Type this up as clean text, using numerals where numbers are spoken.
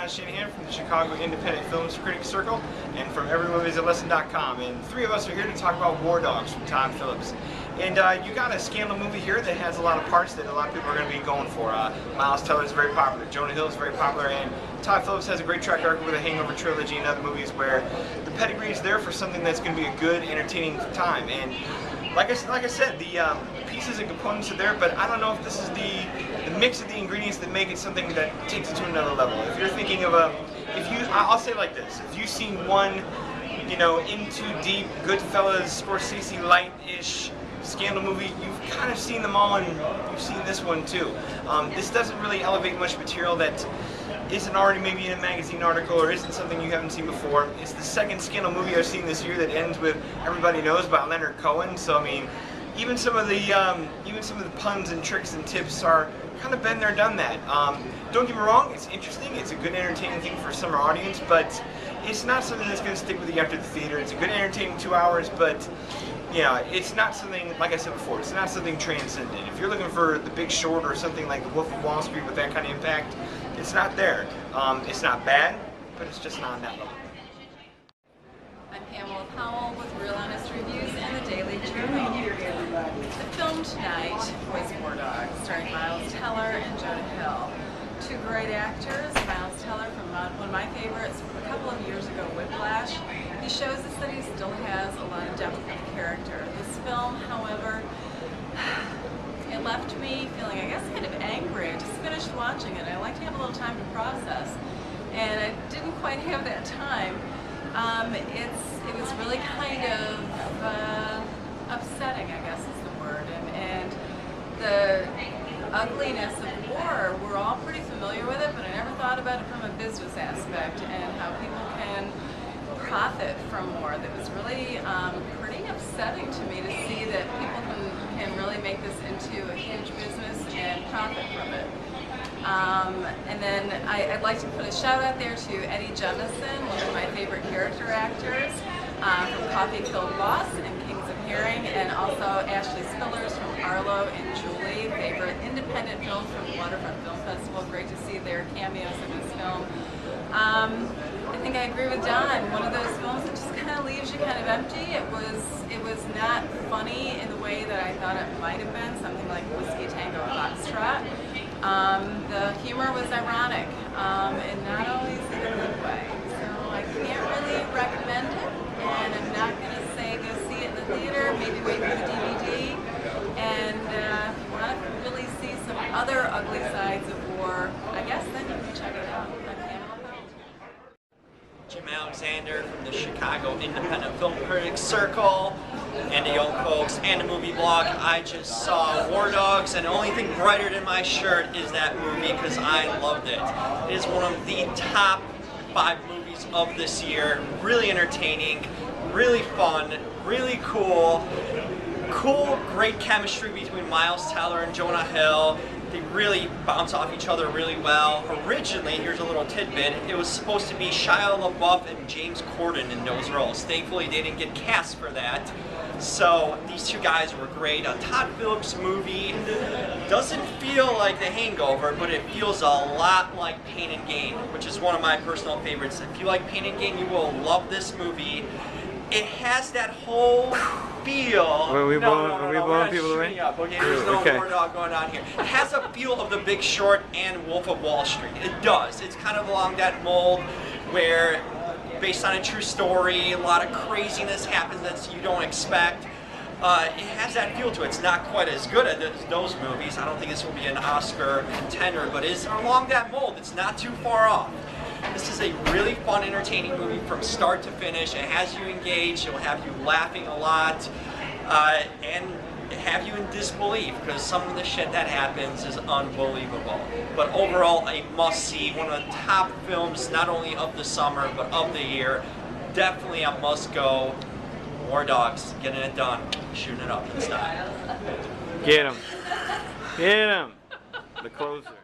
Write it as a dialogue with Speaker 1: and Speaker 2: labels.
Speaker 1: Don Shanahan from the Chicago Independent Film Critics Circle and from everymoviesalesson.com. And three of us are here to talk about War Dogs from Todd Phillips. And you got a scandal movie here that has a lot of parts that a lot of people are going to be going for. Miles Teller is very popular, Jonah Hill is very popular, and Todd Phillips has a great track record with the Hangover trilogy and other movies where the pedigree is there for something that's going to be a good, entertaining time. And like I said, the pieces and components are there, but I don't know if this is the mix of the ingredients that make it something that takes it to another level. If you're thinking of I'll say it like this, if you've seen one, In Too Deep, Goodfellas, Scorsese light-ish scandal movie, you've kind of seen them all, and you've seen this one too. This doesn't really elevate much material that isn't already maybe in a magazine article or isn't something you haven't seen before. It's the second scandal movie I've seen this year that ends with Everybody Knows by Leonard Cohen. So I mean, even some of the puns and tricks and tips are kind of been there, done that. Don't get me wrong, it's interesting. It's a good, entertaining thing for a summer audience, but it's not something that's going to stick with you after the theater. It's a good, entertaining 2 hours, but it's not something, like I said before, it's not something transcendent. If you're looking for The Big Short or something like The Wolf of Wall Street with that kind of impact, it's not there. It's not bad, but it's just not on that level.
Speaker 2: I'm Pamela Powell with Real Honest Reviews and the Daily Journal. The film tonight was War Dogs, starring Miles Teller and Jonah Hill. Two great actors, Miles Teller from one of my favorites from a couple of years ago, Whiplash. He shows us that he still has a lot of depth of character. This film, however, it left me feeling, I guess, kind of angry. I just finished watching it. I like to have a little time to process, and I didn't quite have that time. It was really kind of upsetting, I guess is the word, and the ugliness of war, we're all pretty familiar with it, but I never thought about it from a business aspect and how people can profit from war. That was really pretty upsetting to me to see that people can really make this into a huge business and profit from it. And then I'd like to put a shout out there to Eddie Jemison, one of my favorite character actors from Coffee Killed Boss and Kings of Hearing, and also Ashley Spillers from Arlo and Julie, favorite independent film from the Waterfront Film Festival. Great to see their cameos in this film. I think I agree with Don. One of those films that just kind of leaves you kind of empty. It was not funny in the way that I thought it might have been, something like Whiskey Tango Foxtrot. The humor was ironic, and not always in a good way. So I can't really recommend it, and I'm not going to say go see it in the theater, maybe wait for the DVD. And if you want to really see some other ugly sides of war, I guess then you can check it out. I'm Pamela Powell.
Speaker 3: Jim Alexander from the Chicago Independent Film Critics Circle and the Young Folks and the Movie Blog. I just saw War Dogs, and the only thing brighter than my shirt is that movie because I loved it. It is one of the top 5 movies of this year. Really entertaining, really fun, really cool. Great chemistry between Miles Teller and Jonah Hill. They really bounce off each other really well. Originally, here's a little tidbit, it was supposed to be Shia LaBeouf and James Corden in those roles. Thankfully, they didn't get cast for that. So these two guys were great. A Todd Phillips movie doesn't feel like The Hangover, but it feels a lot like Pain and Gain, which is one of my personal favorites. If you like Pain and Gain, you will love this movie. It has that whole feel.
Speaker 1: Are we blowing people away?
Speaker 3: Okay, there's no War Dog going on here. It has a feel of The Big Short and Wolf of Wall Street. It does. It's kind of along that mold where, based on a true story, a lot of craziness happens that you don't expect. It has that feel to it. It's not quite as good as those movies. I don't think this will be an Oscar contender, but it's along that mold. It's not too far off. This is a really fun, entertaining movie from start to finish. It has you engaged, it will have you laughing a lot, and have you in disbelief, because some of the shit that happens is unbelievable. But overall, a must-see, one of the top films, not only of the summer, but of the year. Definitely a must-go. War Dogs, getting it done, shooting it up in style.
Speaker 1: Get him. Get him. The closer.